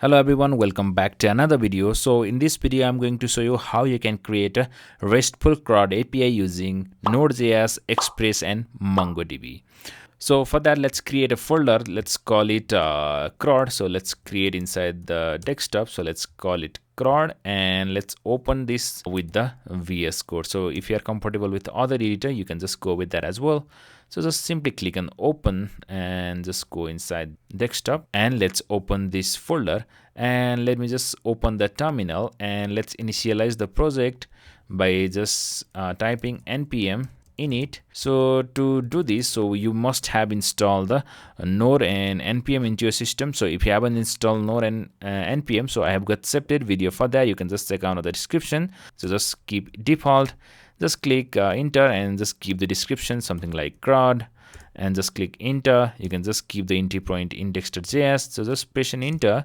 Hello everyone, welcome back to another video. So in this video I'm going to show you how you can create a RESTful CRUD API using Node.js, Express and mongoDB. So for that, let's create a folder. Let's call it CRUD. So let's create inside the desktop. So let's call it CRUD and let's open this with the VS Code. So if you are comfortable with other editor, you can just go with that as well. So just simply click on open and just go inside desktop and let's open this folder, and let me just open the terminal and let's initialize the project by just typing npm init. So to do this, so you must have installed the node and npm into your system. So if you haven't installed node and npm, so I have got separate video for that. You can just check out the description. So just keep default, just click enter and just keep the description something like CRUD and just click enter. You can just keep the entry point index.js. So just press an enter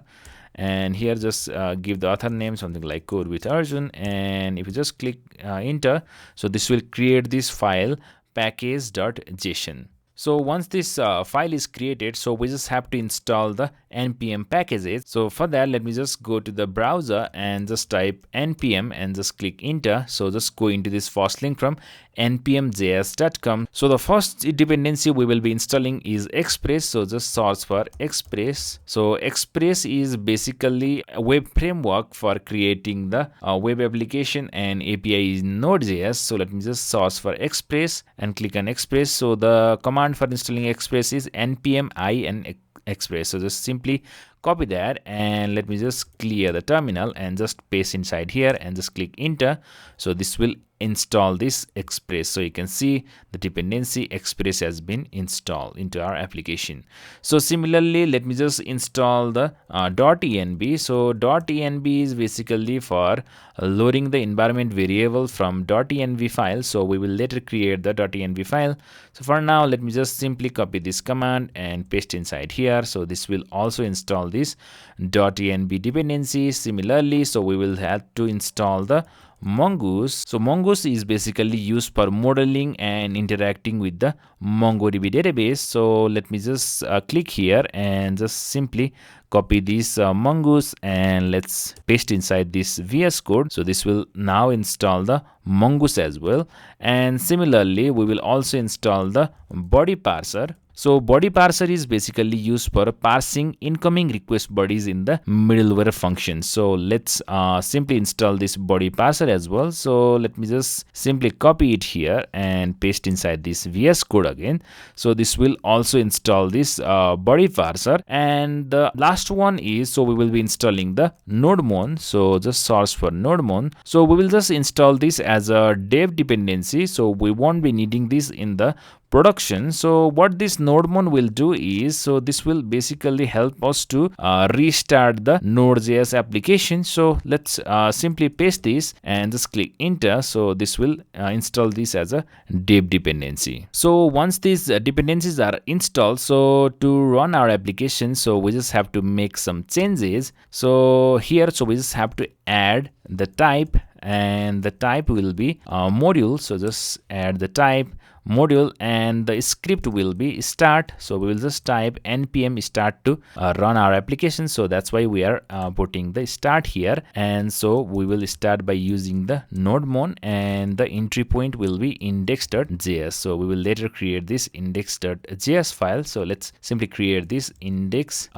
and here just give the author name something like code with Arjun, and if you just click enter, so this will create this file package.json. So once this file is created, so we just have to install the npm packages. So for that, let me just go to the browser and just type npm and just click enter. So just go into this first link from npmjs.com. So the first dependency we will be installing is Express. So just search for Express. So Express is basically a web framework for creating the web application, and API is Node.js. So let me just search for Express and click on Express. So the command for installing Express is npm I and Express. So just simply copy that and let me just clear the terminal and just paste inside here and just click enter. So this will install this Express. So you can see the dependency Express has been installed into our application. So similarly, let me just install the .env. So .env is basically for loading the environment variable from .env file. So we will later create the .env file. So for now, let me just simply copy this command and paste inside here. So this will also install this .env dependency. Similarly, so we will have to install the Mongoose. So Mongoose is basically used for modeling and interacting with the mongoDB database. So let me just click here and just simply copy this Mongoose and let's paste inside this VS Code. So this will now install the Mongoose as well. And similarly, we will also install the body parser. So body parser is basically used for parsing incoming request bodies in the middleware function. So let's simply install this body parser as well. So let me just simply copy it here and paste inside this VS Code again. So this will also install this body parser. And the last one is, so we will be installing the nodemon. So just search for nodemon. So we will just install this as a dev dependency. So we won't be needing this in the production. So what this nodemon will do is, so this will basically help us to restart the Node.js application. So let's simply paste this and just click enter. So this will install this as a dev dependency. So once these dependencies are installed, so to run our application, so we just have to make some changes. So here, so we just have to add the type, and the type will be module. So just add the type module, and the script will be start. So we will just type npm start to run our application. So that's why we are putting the start here. And so we will start by using the nodemon, and the entry point will be index.js. So we will later create this index.js file. So let's simply create this index.js,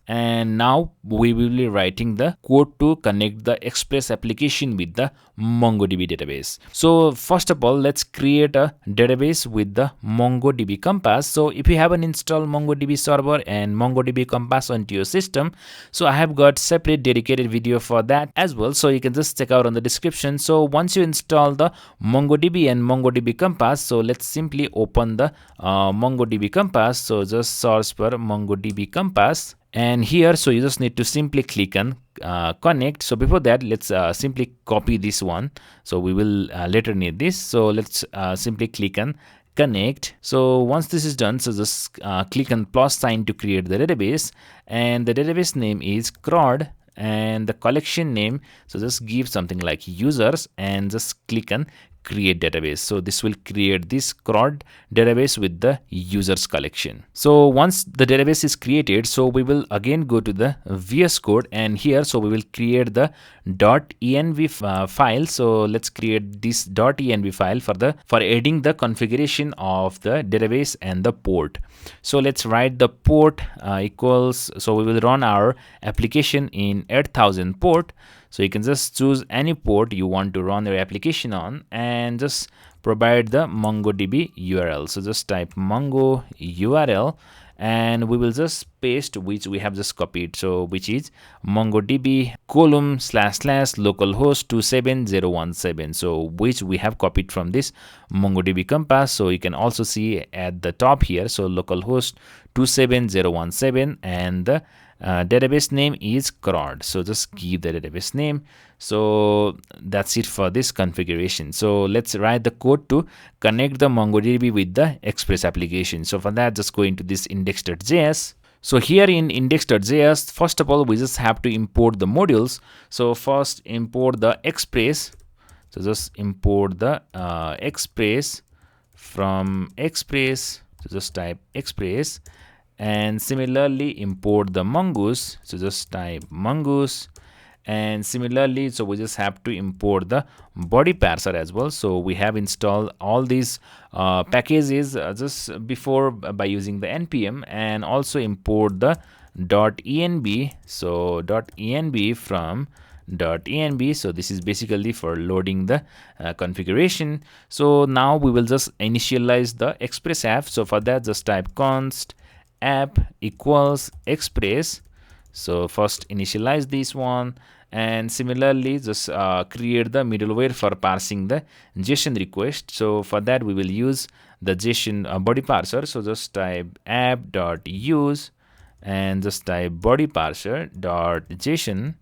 and now we will be writing the code to connect the Express application with the mongoDB database. So first of all, let's create a database with the mongoDB Compass. So if you haven't installed mongoDB server and mongoDB Compass onto your system, so I have got separate dedicated video for that as well. So you can just check out on the description. So once you install the mongoDB and mongoDB Compass, so let's simply open the mongoDB Compass. So just search for mongoDB Compass. And here, so you just need to simply click on connect. So before that, let's simply copy this one. So we will later need this. So let's simply click on connect. So once this is done, so just click on plus sign to create the database, and the database name is CRUD, and the collection name, so just give something like users and just click on create database. So this will create this CRUD database with the users collection. So once the database is created, so we will again go to the VS Code, and here so we will create the .env file. So let's create this .env file for adding the configuration of the database and the port. So let's write the port equals, so we will run our application in 8000 port. So you can just choose any port you want to run your application on and just provide the MongoDB URL. So just type Mongo URL and we will just paste which we have just copied. So which is MongoDB //localhost 27017. So which we have copied from this MongoDB compass. So you can also see at the top here. So localhost 27017 and the database name is CRUD. So just give the database name. So that's it for this configuration. So let's write the code to connect the MongoDB with the Express application. So for that, just go into this index.js. So here in index.js, first of all, we just have to import the modules. So first import the Express. So just import the Express from Express. So just type Express. And similarly import the mongoose. So just type mongoose. And similarly, so we just have to import the body parser as well. So we have installed all these packages just before by using the npm, and also import the .env. So .env from .env. So this is basically for loading the configuration. So now we will just initialize the Express app. So for that, just type const app equals Express. So first initialize this one, and similarly just create the middleware for parsing the JSON request. So for that we will use the JSON body parser. So just type app.use and just type body parser.json,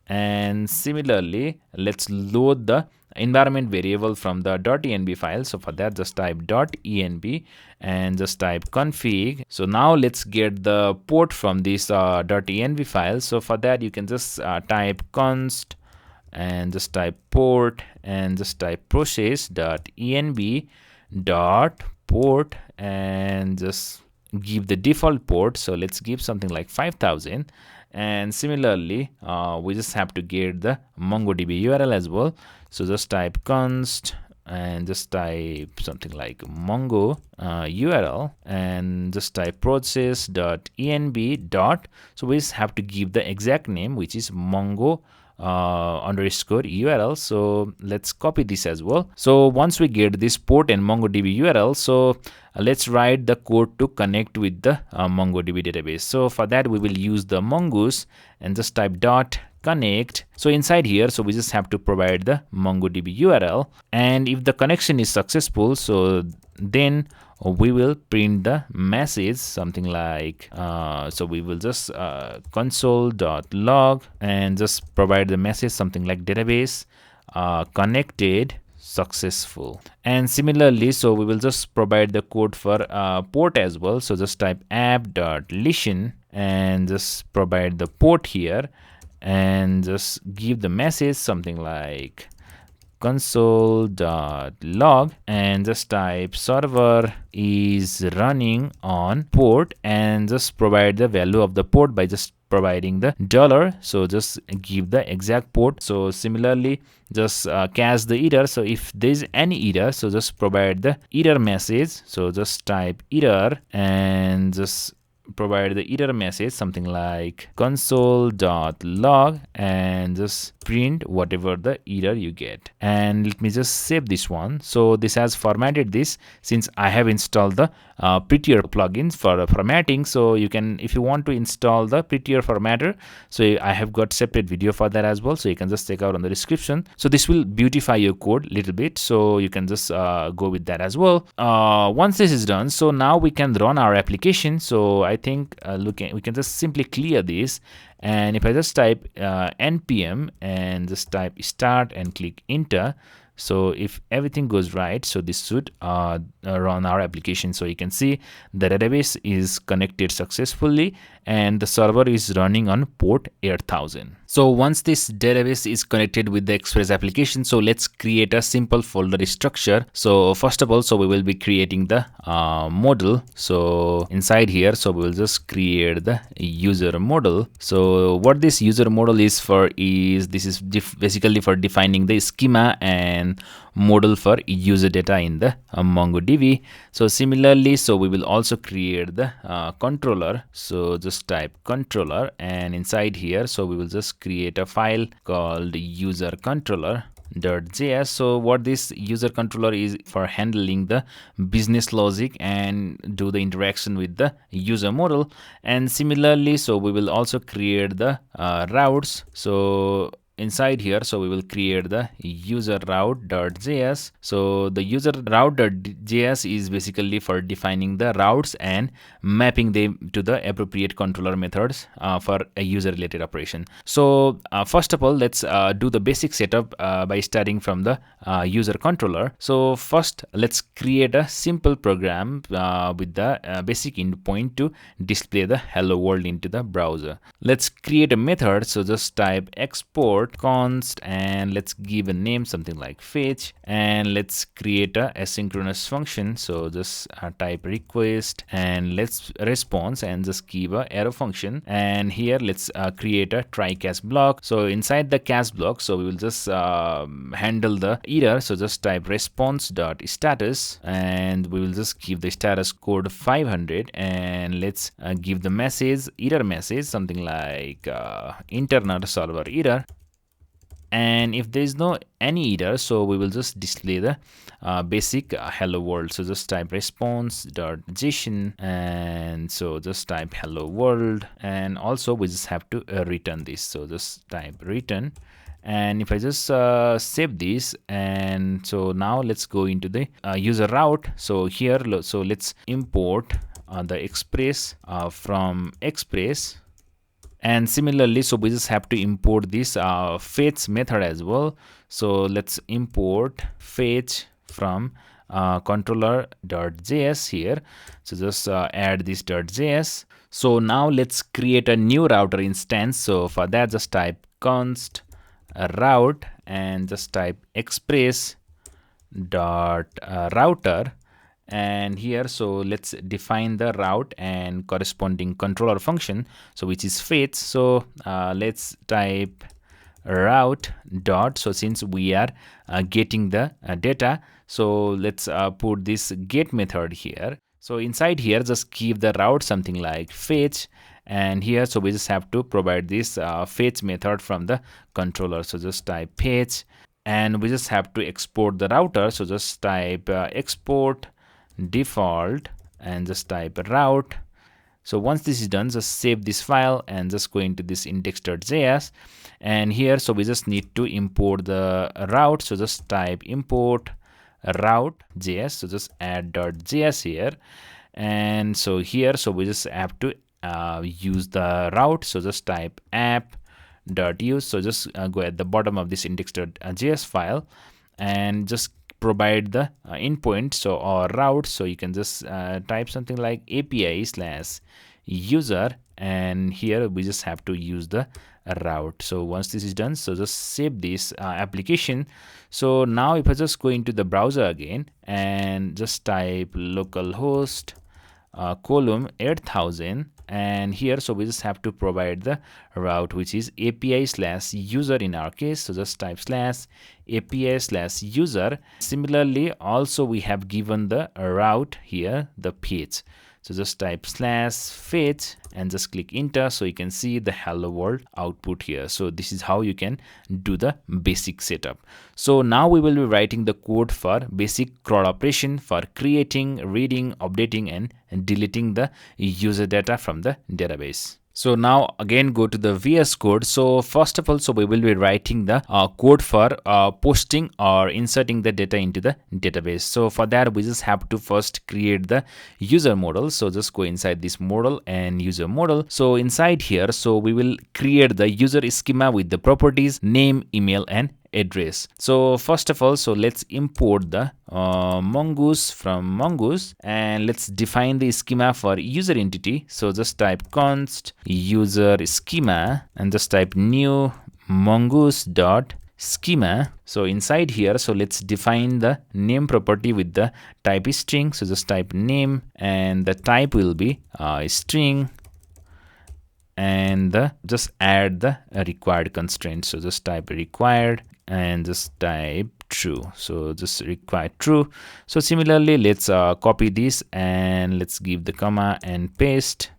and similarly let's load the environment variable from the .env file. So for that, just type .env and just type config. So now let's get the port from this .env file. So for that, you can just type const and just type port and just type process.env port and just give the default port. So let's give something like 5000. And similarly, we just have to get the MongoDB URL as well. So just type const and just type something like Mongo URL and just type process.env. So we just have to give the exact name, which is Mongo underscore URL. So let's copy this as well. So once we get this port and MongoDB URL, so let's write the code to connect with the MongoDB database. So for that, we will use the mongoose and just type dot connect. So inside here, so we just have to provide the MongoDB URL, and if the connection is successful, so then we will print the message something like so we will just console.log and just provide the message something like database connected successful. And similarly, so we will just provide the code for port as well. So just type app.listen and just provide the port here and just give the message something like console.log and just type server is running on port and just provide the value of the port by just providing the $. So just give the exact port. So similarly, just catch the error. So if there's any error, so just provide the error message. So just type error and just provide the error message something like console.log and just print whatever the error you get. And let me just save this one. So this has formatted this since I have installed the prettier plugins for formatting. So you can, if you want to install the prettier formatter, so I have got separate video for that as well. So you can just check out on the description. So this will beautify your code a little bit. So you can just go with that as well. Once this is done, so now we can run our application. So I think we can just simply clear this. And if I just type npm and just type start and click enter, So if everything goes right, so this should run our application. So you can see the database is connected successfully and the server is running on port 8000. So once this database is connected with the Express application, so let's create a simple folder structure. So first of all, so we will be creating the model. So inside here, so we will just create the user model. So what this user model is for is this is basically for defining the schema and model for user data in the MongoDB. So similarly, so we will also create the controller. So just type controller, and inside here, so we will just create a file called user controller.js. So what this user controller is for handling the business logic and do the interaction with the user model. And similarly, so we will also create the routes. So inside here, so we will create the user route.js. So the user route.js is basically for defining the routes and mapping them to the appropriate controller methods for a user related operation. So first of all, let's do the basic setup by starting from the user controller. So first, let's create a simple program with the basic endpoint to display the hello world into the browser. Let's create a method. So just type export const and let's give a name something like fetch, and let's create a asynchronous function. So just type request and let's response and just give a arrow function, and here let's create a try catch block. So inside the catch block, so we will just handle the error. So just type response.status and we will just give the status code 500, and let's give the message error message something like internet server error. And if there is no any error, so we will just display the basic hello world. So just type response.json and so just type hello world, and also we just have to return this. So just type return, and if I just save this, and so now let's go into the user route. So here, so let's import the Express from Express. And similarly, so we just have to import this fetch method as well. So let's import fetch from controller.js here. So just add this .js. So now let's create a new router instance. So for that, just type const route and just type express dot router. And here, so let's define the route and corresponding controller function, so which is fetch. So let's type route dot. So since we are getting the data, so let's put this get method here. So inside here, just give the route something like fetch, and here, so we just have to provide this fetch method from the controller. So just type fetch, and we just have to export the router. So just type export default and just type route. So once this is done, just save this file and just go into this index.js, and here, so we just need to import the route. So just type import route.js. So just add .js here, and so here, so we just have to use the route. So just type app.use. So just go at the bottom of this index.js file and just provide the endpoint, so or route. So you can just type something like API/user, and here we just have to use the route. So once this is done, so just save this application. So now if I just go into the browser again and just type localhost column 8000, and here, so we just have to provide the route, which is API/user in our case. So just type /API/user. Similarly, also we have given the route here, the page. So just type /fetch and just click enter. So you can see the hello world output here. So this is how you can do the basic setup. So now we will be writing the code for basic CRUD operation for creating, reading, updating, and deleting the user data from the database. So now again go to the VS Code. So first of all, so we will be writing the code for posting or inserting the data into the database. So for that, we just have to first create the user model. So just go inside this model and user model. So inside here, so we will create the user schema with the properties name, email, and address. So first of all, so let's import the mongoose from mongoose, and let's define the schema for user entity. So just type const user schema and just type new mongoose dot schema. So inside here, so let's define the name property with the type is string. So just type name and the type will be string, and just add the required constraint. So just type required and just type true. So just require true. So similarly, let's copy this and let's give the comma and paste.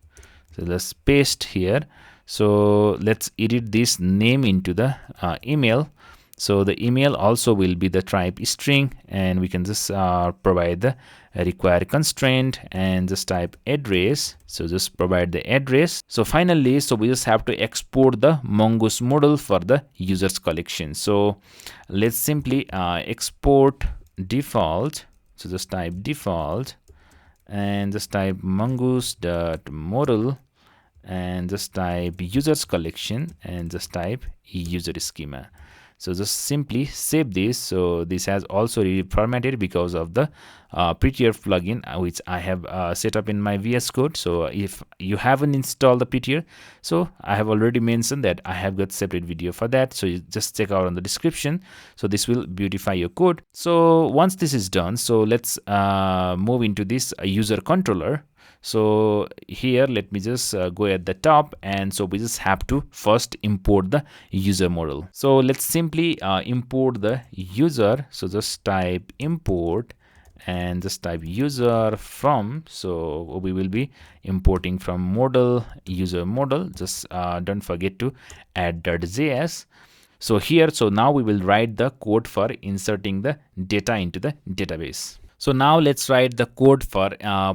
So let's paste here. So let's edit this name into the email. So the email also will be the type string, and we can just provide the required constraint and just type address. So just provide the address. So finally, so we just have to export the mongoose model for the users collection. So let's simply export default. So just type default and just type mongoose.model and just type users collection and just type user schema. So just simply save this. So this has also reformatted because of the prettier plugin which I have set up in my VS Code. So if you haven't installed the prettier, so I have already mentioned that I have got separate video for that. So you just check out on the description. So this will beautify your code. So once this is done, so let's move into this user controller. So here, let me just go at the top, and so we just have to first import the user model. So let's simply import the user. So just type import and just type user from. So we will be importing from model user model. Just don't forget to add .js. So here, so now we will write the code for inserting the data into the database. So now let's write the code for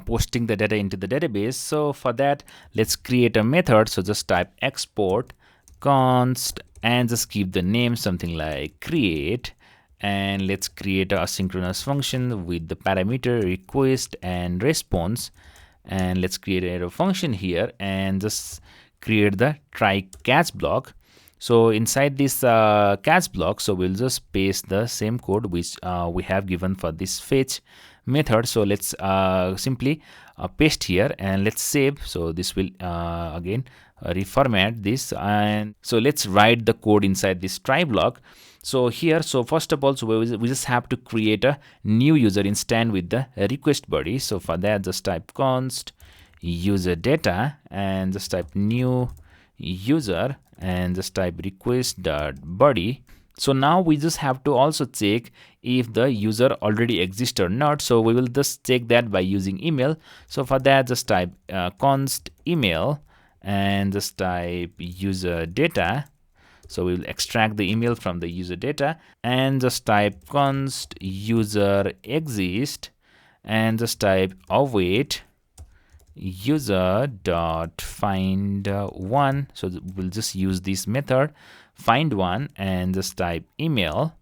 posting the data into the database. So for that, let's create a method. So just type export const and just give the name something like create, and let's create a asynchronous function with the parameter request and response, and let's create a function here and just create the try catch block. So inside this catch block, so we'll just paste the same code which we have given for this fetch method. So let's simply paste here and let's save. So this will again reformat this, and so let's write the code inside this try block. So here, so first of all, so we just have to create a new user instance with the request body. So for that, just type const user data and just type new user and just type request.body. So now we just have to also check if the user already exists or not. So we will just check that by using email. So for that, just type const email and just type user data. So we will extract the email from the user data and just type const user exist and just type await user dot find one. So we'll just use this method find one and just type email,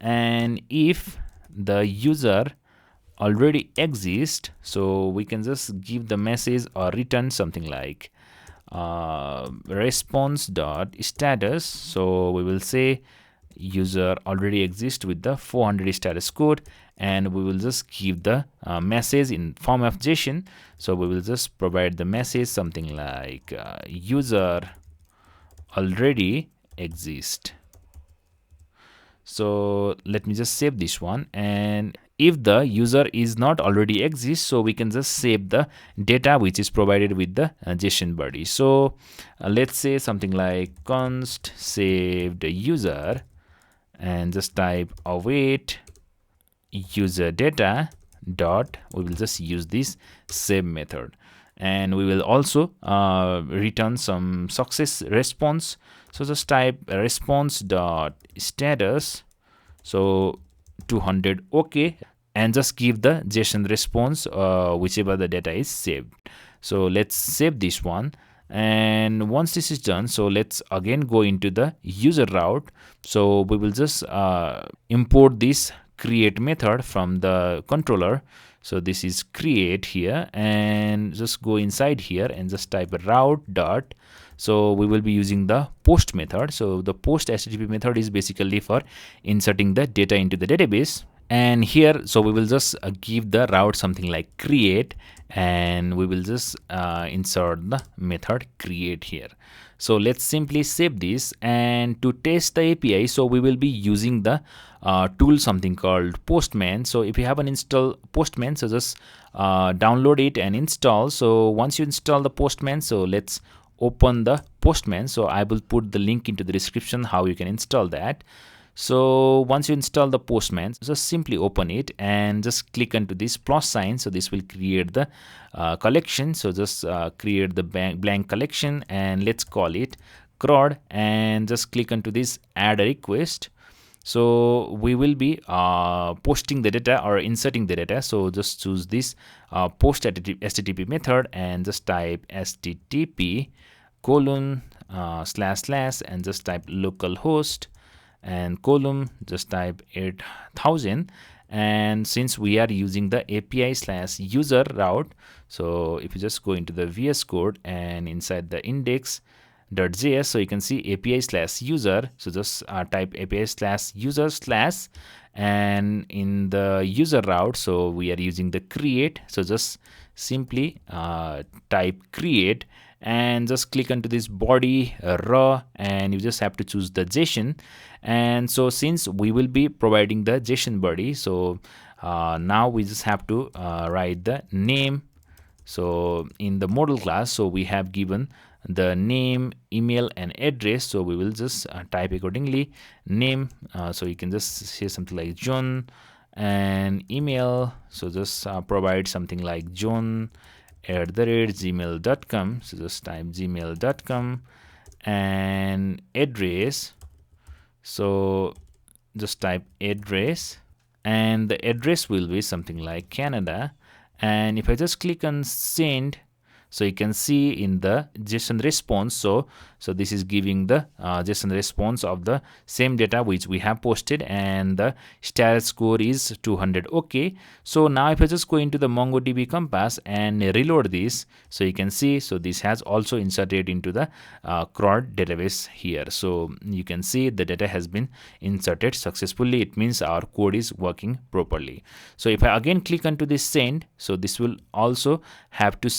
and if the user already exists, so we can just give the message or return something like response dot status. So we will say user already exists with the 400 status code, and we will just give the message in form of JSON. So we will just provide the message something like user already exists. So let me just save this one, and if the user is not already exist, so we can just save the data which is provided with the JSON body. So let's say something like const saved user and just type await user data dot, we will just use this save method, and we will also return some success response. So just type response dot status, so 200 okay, and just give the JSON response whichever the data is saved. So let's save this one, and once this is done, so let's again go into the user route. So we will just import this create method from the controller. So this is create here, and just go inside here and just type route dot. So we will be using the post method. So the post HTTP method is basically for inserting the data into the database. And here, so we will just give the route something like create, and we will just insert the method create here. So let's simply save this. And to test the API, so we will be using the tool something called Postman. So if you haven't installed Postman, so just download it and install. So once you install the Postman, so let's open the Postman. So I will put the link into the description how you can install that. So once you install the Postman, just simply open it and just click onto this plus sign. So this will create the collection. So just create the blank collection, and let's call it CRUD, and just click onto this add a request. So we will be posting the data or inserting the data. So just choose this post HTTP method and just type HTTP colon / and just type localhost and column, just type 8000. And since we are using the API/user route, so if you just go into the VS Code and inside the index.js, so you can see API/user. So just type API/user/ and in the user route, so we are using the create. So just simply type create and just click onto this body raw, and you just have to choose the JSON. And so since we will be providing the JSON body, so now we just have to write the name. So in the model class, so we have given the name, email and address. So we will just type accordingly name. So you can just say something like John, and email, so just provide something like john@gmail.com. so just type gmail.com, and address, so just type address, and the address will be something like Canada. And if I just click on send, so you can see in the JSON response, so this is giving the JSON response of the same data which we have posted, and the status score is 200. Okay, so now if I just go into the MongoDB Compass and reload this, so you can see, so this has also inserted into the CRUD database here. So you can see the data has been inserted successfully. It means our code is working properly. So if I again click onto this send, so this will also have to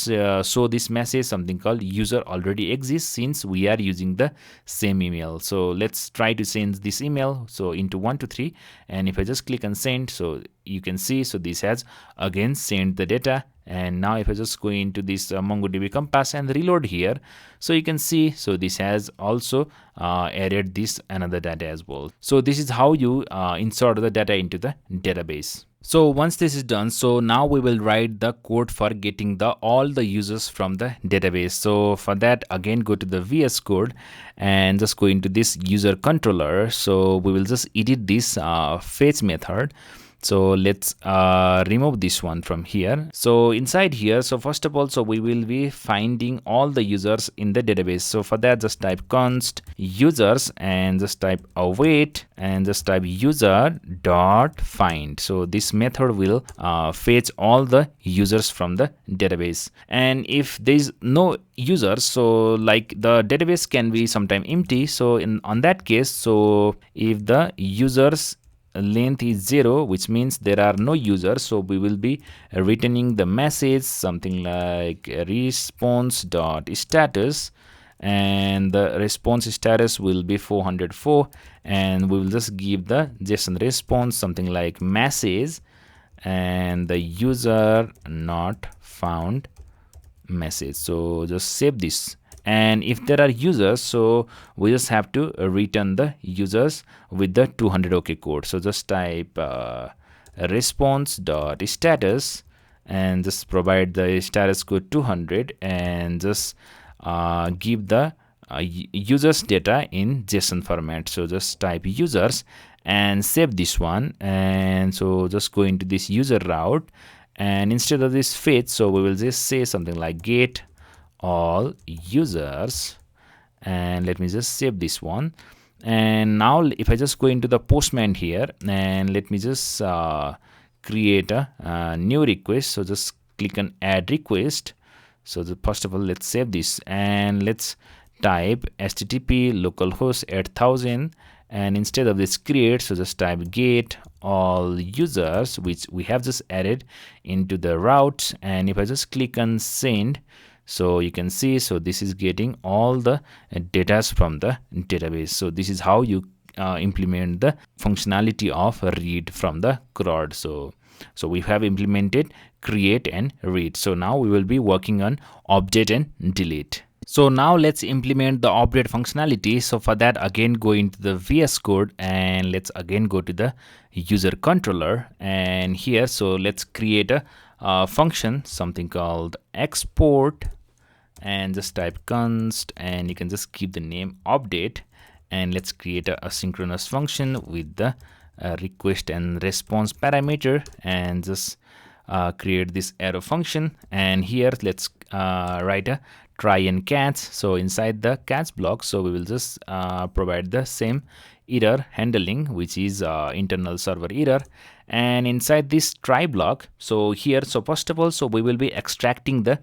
show this message something called user already exists, since we are using the same email. So let's try to send this email, so into 123, and if I just click on send, so you can see, so this has again sent the data. And now if I just go into this MongoDB Compass and reload here, so you can see, so this has also added this another data as well. So this is how you insert the data into the database. So once this is done, so now we will write the code for getting all the users from the database. So for that, again go to the VS Code and just go into this user controller. So we will just edit this fetch method. So let's remove this one from here. So inside here, so first of all, so we will be finding all the users in the database. So for that, just type const users and just type await and just type user dot find. So this method will fetch all the users from the database. And if there is no users, so like the database can be sometime empty. So on that case, so if the users length is 0, which means there are no users, so we will be returning the message something like response.status, and the response status will be 404, and we will just give the JSON response something like message and the user not found message. So just save this. And if there are users, so we just have to return the users with the 200 OK code. So just type response.status and just provide the status code 200 and just give the users data in JSON format. So just type users and save this one. And so just go into this user route, and instead of this fetch, so we will just say something like get all users, and let me just save this one. And now if I just go into the Postman here, and let me just create a new request. So just click on add request. So first of all, let's save this, and let's type http localhost 8000, and instead of this create, so just type get all users, which we have just added into the route. And if I just click on send, so you can see, so this is getting all the data from the database. So this is how you implement the functionality of read from the CRUD. So we have implemented create and read. So now we will be working on update and delete. So now let's implement the update functionality. So for that, again go into the VS Code and let's again go to the user controller, and here, so let's create a function, something called export, and just type const, and you can just keep the name update, and let's create a asynchronous function with the request and response parameter, and just create this arrow function. And here let's write a try and catch. So inside the catch block, so we will just provide the same error handling, which is internal server error. And inside this try block, so here, so first of all, so we will be extracting the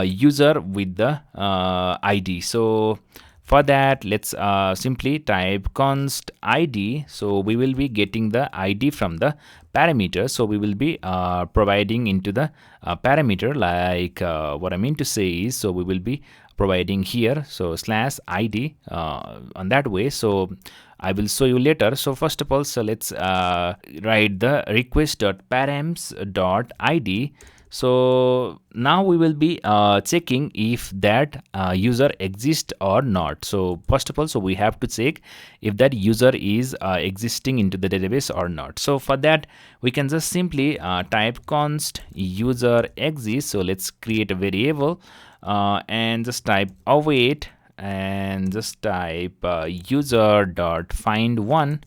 user with the ID. So for that, let's simply type const ID. So we will be getting the ID from the parameter. So we will be providing into the parameter, like what I mean to say is, so we will be providing here, so slash ID on that way. So I will show you later. So first of all, so let's write the request.params.id. So now we will be checking if that user exists or not. So first of all, so we have to check if that user is existing into the database or not. So for that, we can just simply type const user exists. So let's create a variable and just type await, and just type user.find1.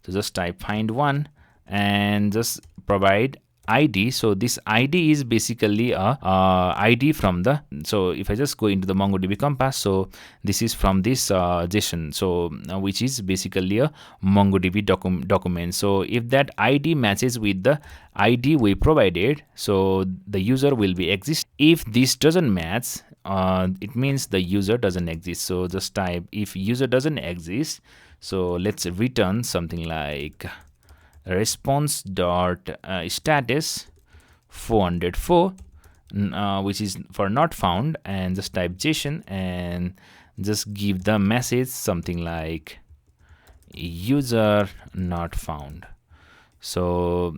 So just type find1 and just provide ID. So this ID is basically a ID from the, so if I just go into the MongoDB compass, so this is from this JSON, so which is basically a MongoDB document. So if that ID matches with the ID we provided, so the user will be exist. If this doesn't match, it means the user doesn't exist. So just type if user doesn't exist. So let's return something like response dot status 404, which is for not found, and just type JSON and just give the message something like user not found. So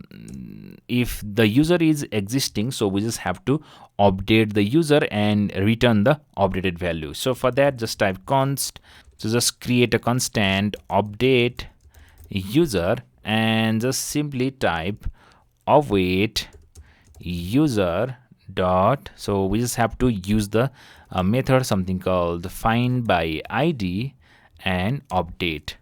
if the user is existing, so we just have to update the user and return the updated value. So for that, just type const, so just create a constant update user, and just simply type await user dot, so we just have to use the method something called find by ID and update,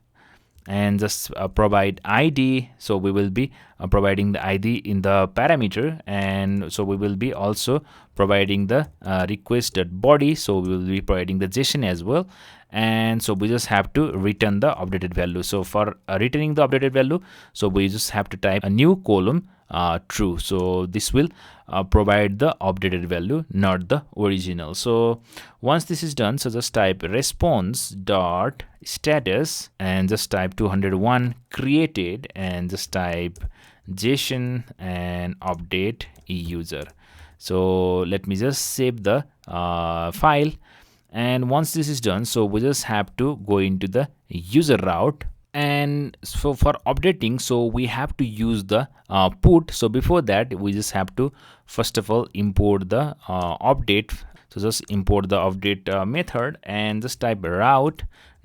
and just provide ID. So we will be providing the ID in the parameter, and so we will be also providing the request.body. So we will be providing the JSON as well, and so we just have to return the updated value. So for returning the updated value, so we just have to type a new column true. So this will provide the updated value, not the original. So once this is done, so just type response dot status and just type 201 created, and just type JSON and update user. So let me just save the file. And once this is done, so we just have to go into the user route, and so for updating, so we have to use the put. So before that, we just have to first of all import the update. So just import the update method and just type route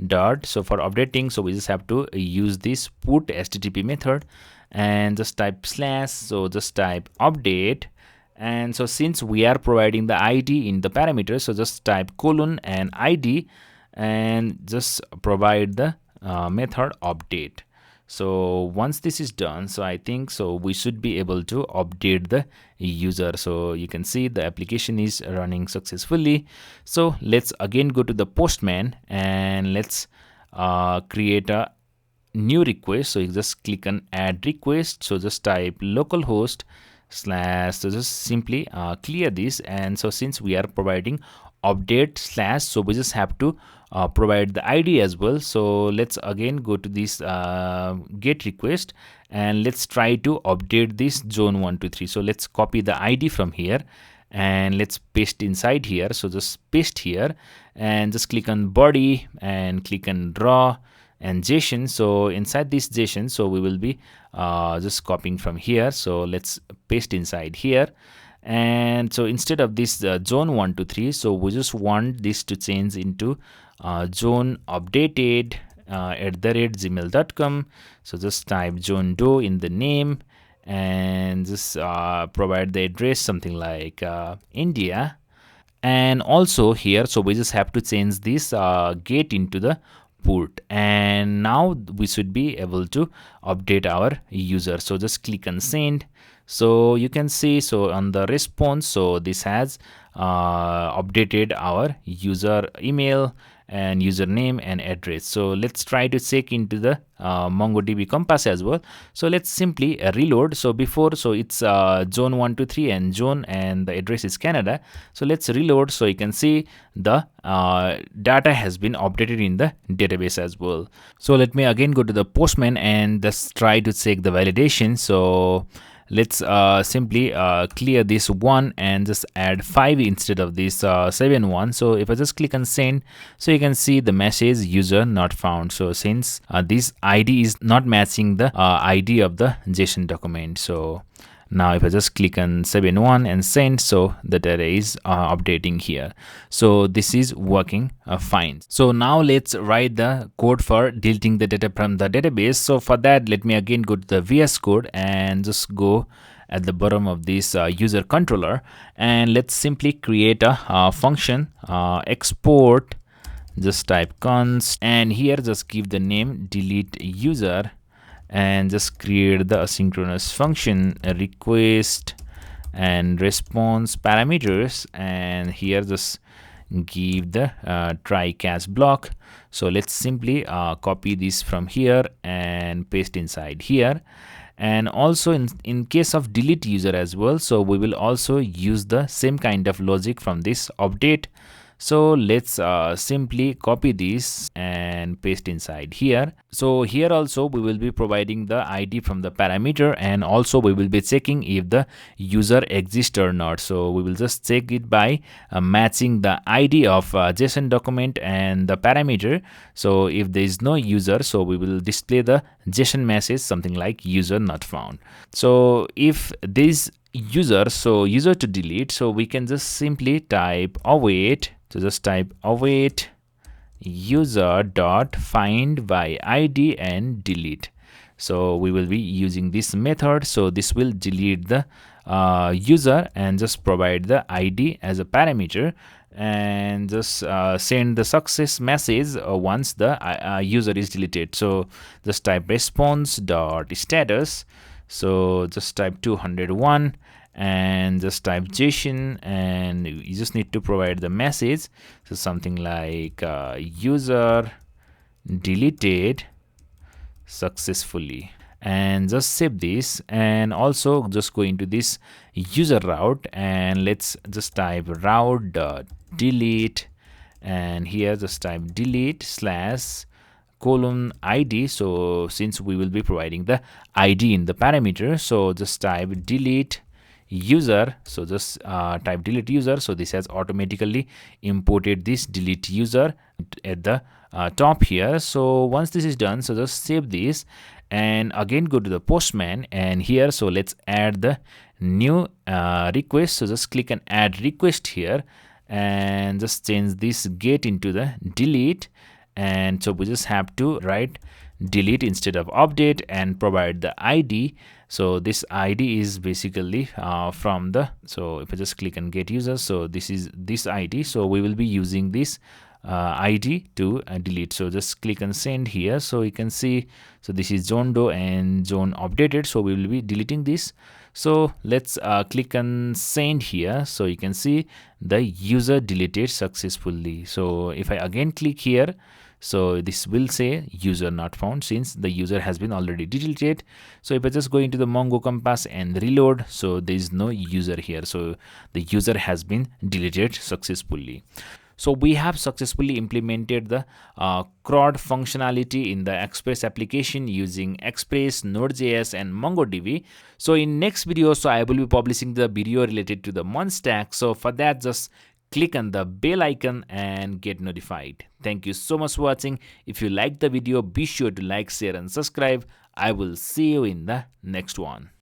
dot. So for updating, so we just have to use this put http method and just type slash, so just type update. And so since we are providing the ID in the parameter, so just type colon and ID and just provide the method update. So once this is done, so I think so we should be able to update the user. So you can see the application is running successfully. So let's again go to the Postman and let's create a new request. So you just click on add request. So just type localhost / so just simply clear this. And so since we are providing update slash, so we just have to provide the ID as well. So let's again go to this get request, and let's try to update this zone 123. So let's copy the ID from here and let's paste inside here. So just paste here and just click on body and click on raw and JSON. So inside this JSON, so we will be just copying from here. So let's paste inside here. And so instead of this zone 123, so we just want this to change into zone updated @gmail.com. So just type zone do in the name and just provide the address something like India. And also here, so we just have to change this get into the port, and now we should be able to update our user. So just click on send. So you can see, so on the response, so this has updated our user email and username and address. So let's try to check into the MongoDB Compass as well. So let's simply reload. So before, so it's zone 123 and zone, and the address is Canada. So let's reload. So you can see the data has been updated in the database as well. So let me again go to the Postman and just try to check the validation. So let's simply clear this one and just add 5 instead of this 7 1. So if I just click on send, so you can see the message user not found. So since this ID is not matching the ID of the JSON document. So now if I just click on 7 1 and send, so the data is updating here. So this is working fine. So now let's write the code for deleting the data from the database. So for that, let me again go to the VS Code and just go at the bottom of this user controller, and let's simply create a function export. Just type const, and here just give the name delete user, and just create the asynchronous function request and response parameters, and here just give the try catch block. So let's simply copy this from here and paste inside here. And also in case of delete user as well, so we will also use the same kind of logic from this update. So let's simply copy this and paste inside here. So here also we will be providing the ID from the parameter, and also we will be checking if the user exists or not. So we will just check it by matching the ID of JSON document and the parameter. So if there is no user, so we will display the JSON message something like user not found. So if this user, so user to delete, so we can just simply type await. So just type await user dot find by ID and delete. So we will be using this method. So this will delete the user and just provide the ID as a parameter, and just send the success message once the user is deleted. So just type response dot status. So just type 201 and just type JSON, and you just need to provide the message. So something like user deleted successfully, and just save this. And also just go into this user route, and let's just type route dot delete, and here just type delete slash colon ID. So since we will be providing the ID in the parameter, so just type delete user. So just type delete user. So this has automatically imported this delete user at the top here. So once this is done, so just save this and again go to the Postman, and here, so let's add the new request. So just click on add request here and just change this get into the delete, and so we just have to write delete instead of update and provide the ID. So this ID is basically from the, so if I just click on get user, so this is this ID. So we will be using this ID to delete. So just click on send here. So you can see, so this is zone do and zone updated. So we will be deleting this. So let's click on send here. So you can see the user deleted successfully. So if I again click here, So this will say user not found since the user has been already deleted. So if I just go into the Mongo Compass and reload, so there is no user here. So the user has been deleted successfully. So we have successfully implemented the CRUD functionality in the Express application using Express, Node.js and mongoDB. So in next video, so I will be publishing the video related to the month stack. So for that, just click on the bell icon and get notified. Thank you so much for watching. If you liked the video, be sure to like, share and subscribe. I will see you in the next one.